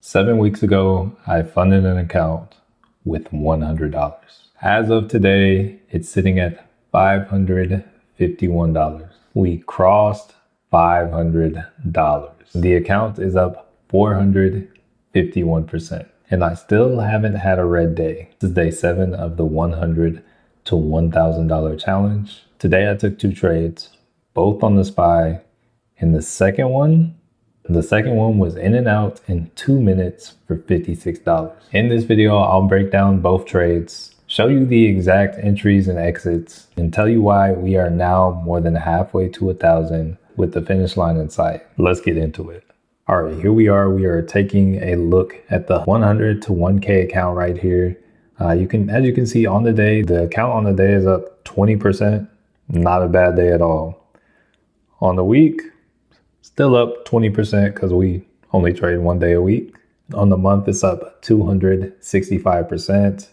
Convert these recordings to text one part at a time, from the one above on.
7 weeks ago, I funded an account with $100. As of today, it's sitting at $551. We crossed $500. The account is up 451%. And I still haven't had a red day. This is day 7 of the $100 to $1,000 challenge. Today I took 2 trades, both on the SPY, and the second one was in and out in 2 minutes for $56. In this video, I'll break down both trades, show you the exact entries and exits, and tell you why we are now more than halfway to 1,000 with the finish line in sight. Let's get into it. All right, here we are. We are taking a look at the 100 to 1K account right here. As you can see on the day, the account on the day is up 20%. Not a bad day at all. On the week, still up 20% because we only trade 1 day a week. On the month, it's up 265%.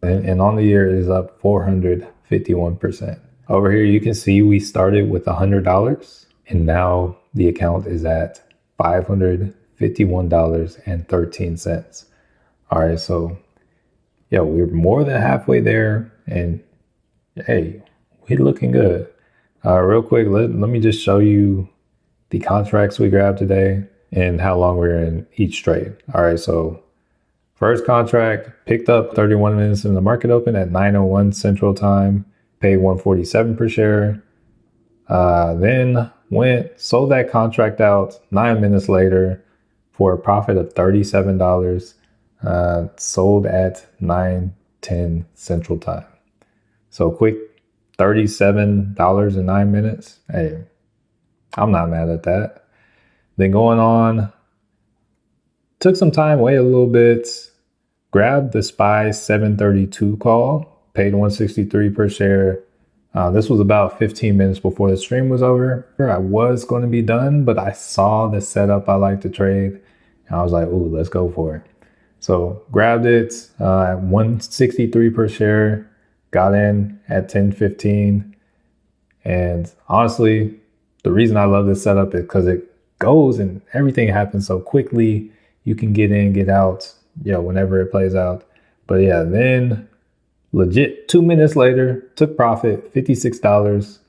And on the year, it is up 451%. Over here, you can see we started with $100 and now the account is at $551.13. All right, so yeah, we're more than halfway there, and hey, we're looking good. Real quick, let me just show you the contracts we grabbed today and how long we're in each trade. All right, so first contract picked up 31 minutes in the market open at 9:01 Central Time, paid $147 per share. Then sold that contract out 9 minutes later for a profit of $37. Sold at 9:10 Central Time. So quick $37 in 9 minutes. Hey, I'm not mad at that. Then going on, took some time, waited a little bit, grabbed the SPY 732 call, paid $163 per share. This was about 15 minutes before the stream was over. I was going to be done, but I saw the setup I like to trade, and I was like, ooh, let's go for it. So grabbed it at $163 per share, got in at 10:15. And honestly, the reason I love this setup is because it goes and everything happens so quickly. You can get in, get out, whenever it plays out. But yeah, then legit 2 minutes later, took profit, $56.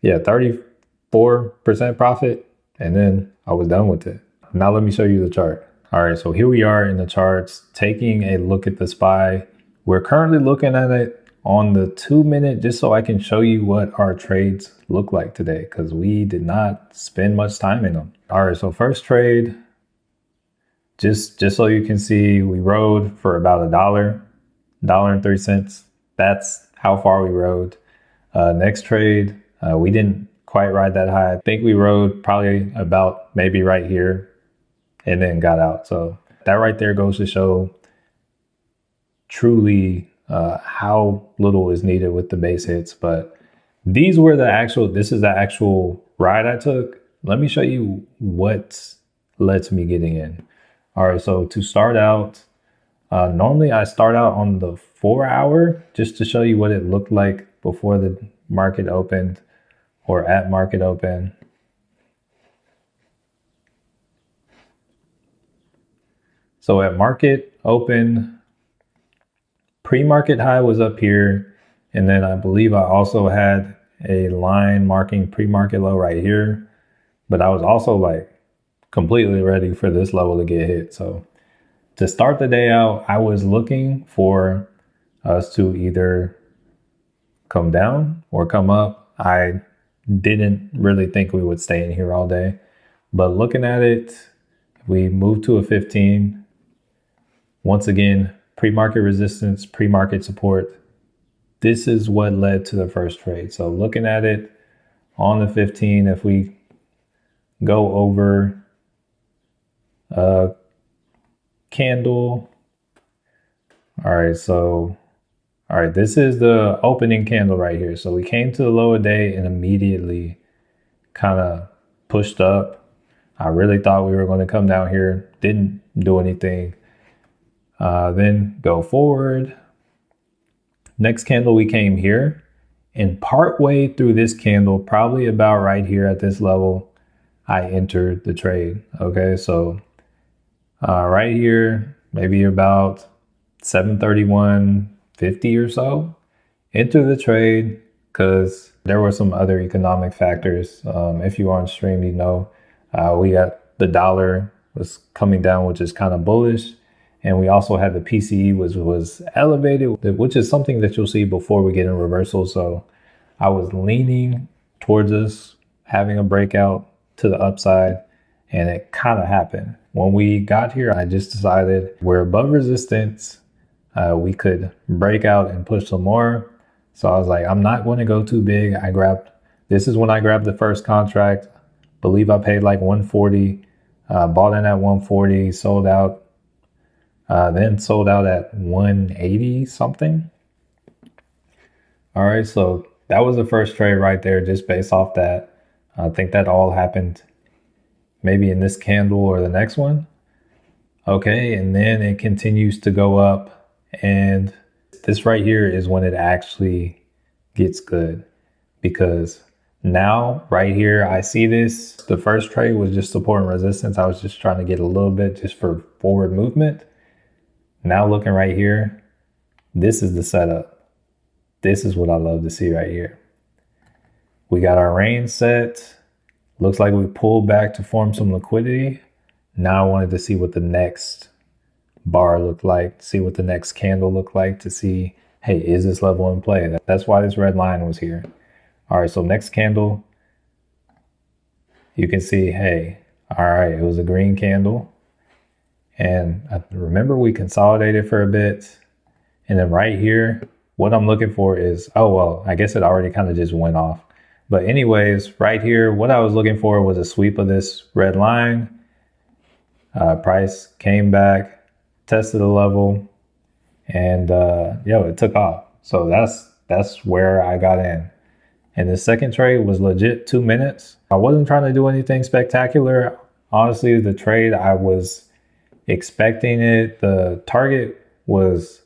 34% profit. And then I was done with it. Now let me show you the chart. All right, so here we are in the charts, taking a look at the SPY. We're currently looking at it on the 2 minute, just so I can show you what our trades look like today, because we did not spend much time in them. All right, so first trade, just so you can see, we rode for about $1.03. That's how far we rode. Next trade, we didn't quite ride that high. I think we rode probably about maybe right here and then got out. So that right there goes to show truly how little is needed with the base hits. But this is the actual ride I took. Let me show you what led to me getting in. All right, so to start out, normally I start out on the 4 hour just to show you what it looked like before the market opened or at market open. So at market open, pre-market high was up here. And then I believe I also had a line marking pre-market low right here. But I was also like completely ready for this level to get hit. So to start the day out, I was looking for us to either come down or come up. I didn't really think we would stay in here all day. But looking at it, we moved to a 15. Once again, pre-market resistance, pre-market support. This is what led to the first trade. So looking at it on the 15, if we go over a candle. All right, this is the opening candle right here. So we came to the low of day and immediately kind of pushed up. I really thought we were going to come down here. Didn't do anything. Then go forward. Next candle, we came here, and partway through this candle, probably about right here at this level, I entered the trade. Okay, so Right here, maybe about 731.50 or so. Enter the trade because there were some other economic factors. If you are on stream, you know, we got the dollar was coming down, which is kind of bullish. And we also had the PCE was elevated, which is something that you'll see before we get in reversal. So I was leaning towards us having a breakout to the upside, and it kind of happened. When we got here, I just decided we're above resistance. We could break out and push some more. So I was like, I'm not going to go too big. This is when I grabbed the first contract. Believe I paid like 140, bought in at 140, sold out, then sold out at 180 something. All right, so that was the first trade right there, just based off that. I think that all happened maybe in this candle or the next one. Okay, and then it continues to go up, and this right here is when it actually gets good, because now right here, I see this. The first trade was just support and resistance. I was just trying to get a little bit just for forward movement. Now looking right here, this is the setup. This is what I love to see right here. We got our range set. Looks like we pulled back to form some liquidity. Now I wanted to see what the next bar looked like, see what the next candle looked like, to see, hey, is this level in play? That's why this red line was here. All right, so next candle, you can see, hey, all right, it was a green candle. And I remember we consolidated for a bit. And then right here, what I'm looking for is, oh, well, I guess it already kind of just went off. But anyways, right here, what I was looking for was a sweep of this red line. Price came back, tested a level, and it took off. So that's where I got in. And the second trade was legit 2 minutes. I wasn't trying to do anything spectacular. Honestly, the trade, I was expecting it. The target was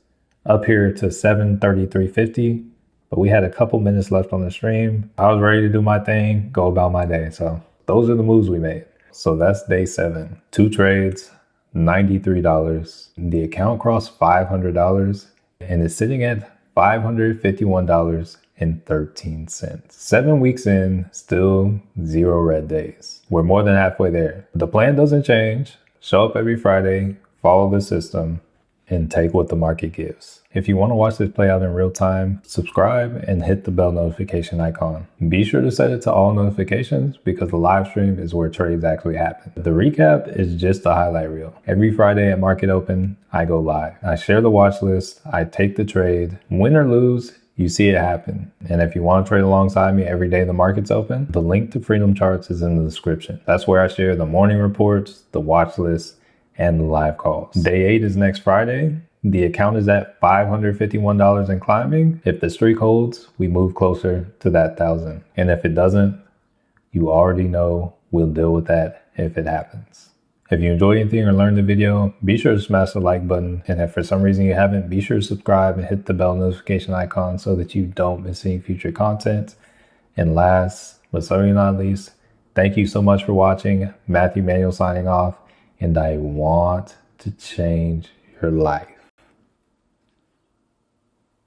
up here to 733.50, but we had a couple minutes left on the stream. I was ready to do my thing, go about my day. So those are the moves we made. So that's day 7. 2 trades, $93. The account crossed $500 and is sitting at $551.13. 7 weeks in, still 0 red days. We're more than halfway there. The plan doesn't change. Show up every Friday, follow the system, and take what the market gives. If you want to watch this play out in real time, subscribe and hit the bell notification icon. Be sure to set it to all notifications, because the live stream is where trades actually happen. The recap is just a highlight reel. Every Friday at market open, I go live. I share the watch list, I take the trade. Win or lose, you see it happen. And if you want to trade alongside me every day the market's open, the link to FreedomCharts is in the description. That's where I share the morning reports, the watch list, and the live calls. Day 8 is next Friday. The account is at $551 and climbing. If the streak holds, we move closer to that 1,000. And if it doesn't, you already know we'll deal with that if it happens. If you enjoyed anything or learned the video, be sure to smash the like button. And if for some reason you haven't, be sure to subscribe and hit the bell notification icon so that you don't miss any future content. And last, but certainly not least, thank you so much for watching. Manuel signing off, and I want to change your life.